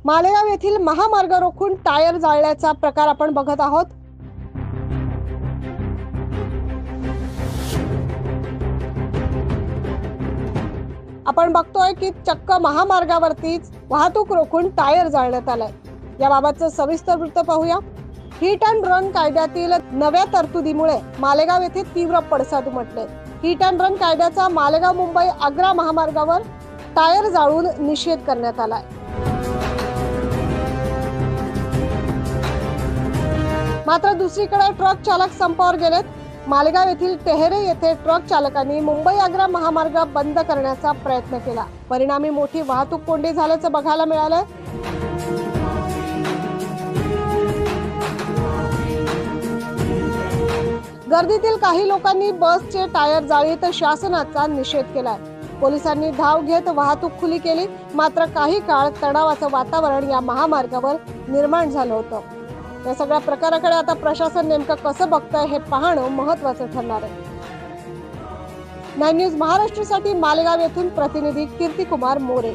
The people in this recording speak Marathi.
मालेगाव येथील महामार्ग रोखून टायर जाळल्याचा प्रकार आपण बघत आहोत। आपण बघतोय की चक्क महामार्गावरतीच वाहतूक रोखून टायर जाळण्यात आलाय। याबाबतचं सविस्तर वृत्त पाहूया। हिट अँड रन कायद्यातील नव्या तरतुदीमुळे मालेगाव येथे तीव्र पडसाद उमटले। हिट अँड रन कायद्याचा मालेगाव मुंबई आग्रा महामार्गावर टायर जाळून निषेध करण्यात आलाय। मात्र दुसरीकडे ट्रक चालक संपावर गेलेत। मालेगाव येथील टेहरे येथे ट्रक चालकांनी मुंबई आग्रा महामार्ग बंद करण्याचा प्रयत्न केला। परिणामी मोठी वाहतूक कोंडी झाल्याचं बघायला मिळालं। गर्दीतील काही लोकांनी बसचे टायर जाळीत शासनाचा निषेध केलाय। पोलिसांनी धाव घेत वाहतूक खुली केली। मात्र काही काळ तणावाचं वातावरण या महामार्गावर निर्माण झालं होतं। या सगळ्या प्रकाराकडे आता प्रशासन नेमकं कसं बघतंय हे पाहणं महत्त्वाचं ठरणार आहे। 9 न्यूज महाराष्ट्रासाठी मालेगाव येथून प्रतिनिधी कीर्तिकुमार मोरे।